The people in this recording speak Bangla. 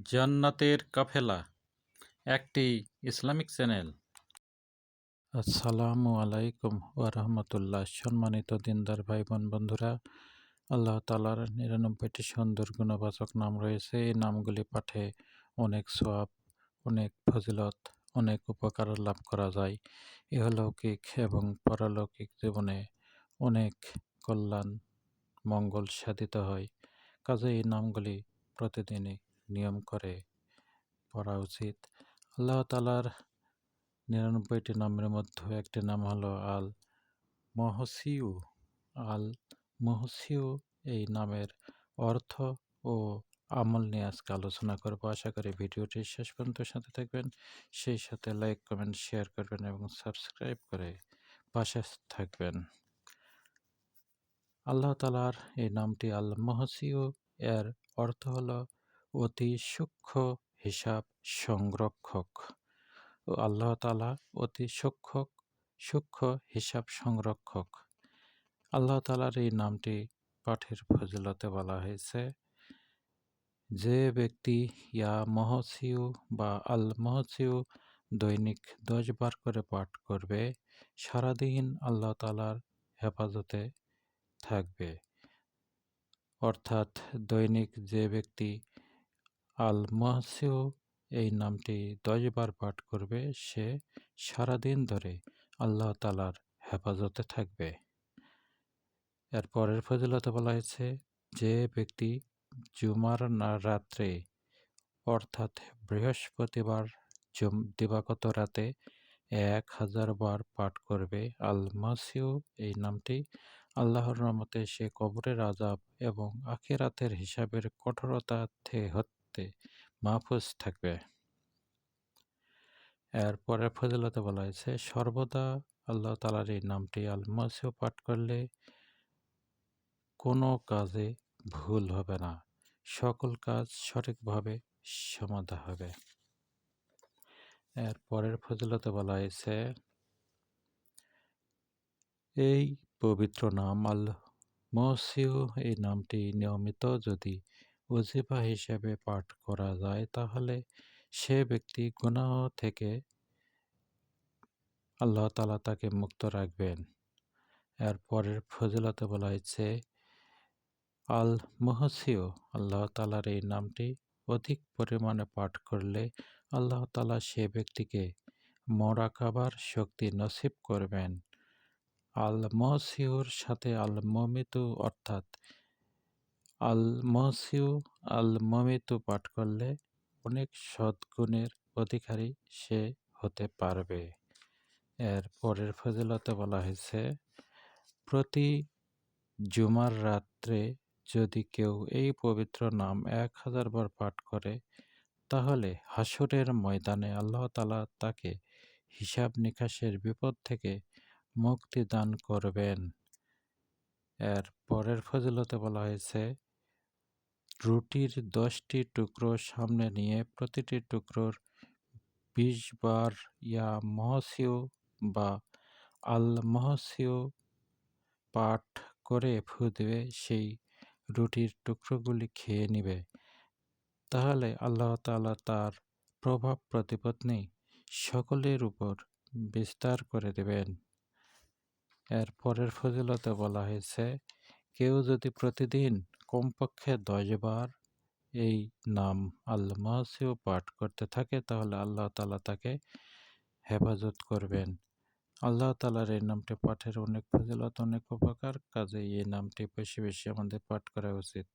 জান্নাতের কাফেলা একটি ইসলামিক চ্যানেল। আসসালামু আলাইকুম ওয়া সম্মানিত দিনদার ভাই বোন বন্ধুরা, আল্লাহ তাআলার ৯৯টি সুন্দর গুণবাচক নাম রয়েছে। এই নামগুলি পাঠে অনেক সওয়াব, অনেক ফজিলত, অনেক উপকার লাভ করা যায়। ইহলৌকিক এবং পরলৌকিক জীবনে অনেক কল্যাণ মঙ্গল সাধিত হয়। কাজেই এই নামগুলি প্রতিদিনই নিয়ম করে পড়া উচিত। আল্লাহ তাআলার ৯৯টি নামের মধ্যে একটি নাম হলো আল মহসিউ। আল মহসিউ এই নামের অর্থ ও আমল নিয়ে আজকে আলোচনা করব। আশা করি ভিডিওটি শেষ পর্যন্ত সাথে থাকবেন, সেই সাথে লাইক, কমেন্ট, শেয়ার করবেন এবং সাবস্ক্রাইব করে পাশে থাকবেন। আল্লাহ তাআলার এই নামটি আল মহসিউ এর অর্থ হলো অতি সূক্ষ্ম হিসাব সংরক্ষক। ও আল্লাহ তাআলা অতি সূক্ষ্ম হিসাব সংরক্ষক। আল্লাহ তাআলার এই নামটি পাঠের ফজিলতে বলা হয়েছে, যে ব্যক্তি ইয়া মহসিউ বা আল মহসিউ দৈনিক 10 বার করে পাঠ করবে, সারাদিন আল্লাহ তাআলার হেফাজতে থাকবে। অর্থাৎ দৈনিক যে ব্যক্তি আল মহসিউ এই নামটি 10 বার পাঠ করবে, সে সারাদিন ধরে আল্লাহ তাআলার হেফাজতে থাকবে। এর পরের ফজিলতে বলা হয়েছে, যে ব্যক্তি জুমার রাত্রে অর্থাৎ বৃহস্পতিবার দিবাগত রাতে 1000 বার পাঠ করবে আল মহসিউ এই নামটি, আল্লাহর রহমতে সে কবরের আযাব এবং আখিরাতের হিসাবের কঠোরতা হতে মাহফুজ থাকবে। এর পরের ফজিলতে বলা হয়েছে, সর্বদা আল্লাহ তাআলার এই নামটি আল মহসিউ পাঠ করলে কোনো কাজে ভুল হবে না, সকল কাজ সঠিকভাবে সমাধা হবে। এর পরের ফজিলতে বলা হয়েছে, এই পবিত্র নাম আল মহসিউ এই নামটি নিয়মিত যদি ওজিফা হিসেবে পাঠ করা যায়, তাহলে সে ব্যক্তি গুনাহ থেকে আল্লাহ তাআলা তাকে মুক্ত রাখবেন। এর পরের ফজিলতে বলা হয়েছে, আল মহসিউ আল্লাহ তাআলার এই নামটি অধিক পরিমাণে পাঠ করলে আল্লাহ তাআলা সে ব্যক্তিকে মুরাকাবার শক্তি নসিব করবেন। আল মহসিউর সাথে আল মমিতু অর্থাৎ আল মহসিউ আল মমিতু পাঠ করলে অনেক সদ্গুণের অধিকারী সে হতে পারবে। এর পরের ফজিলতে বলা হয়েছে, প্রতি জুমার রাত্রে যদি কেউ এই পবিত্র নাম 1000 বার পাঠ করে, তাহলে হাসরের ময়দানে আল্লাহ তাআলা তাকে হিসাব নিকাশের বিপদ থেকে মুক্তি দান করবেন। এর পরের ফজিলতে বলা হয়েছে, রুটির 10টি টুকরো সামনে নিয়ে প্রতিটি টুকরোর 20 বার ইয়া মহসিউ বা আল মহসিউ পাঠ করে ফু দেবে, সেই রুটির টুকরোগুলি খেয়ে নিবে, তাহলে আল্লাহ তাআলা তার প্রভাব প্রতিপত্তি সকলের উপর বিস্তার করে দেবেন। এর পরের ফজিলতে বলা হয়েছে, কেউ যদি প্রতিদিন কমপক্ষে 10 বার এই নাম আল মহসিউ পাঠ করতে থাকে, তাহলে আল্লাহ তাআলা তাকে হেফাজত করবেন। আল্লাহ তাআলার এই নামটি পাঠের অনেক ফজিলত, অনেক উপকার, কাজেই এই নামটি বেশি বেশি আমাদের পাঠ করা উচিত।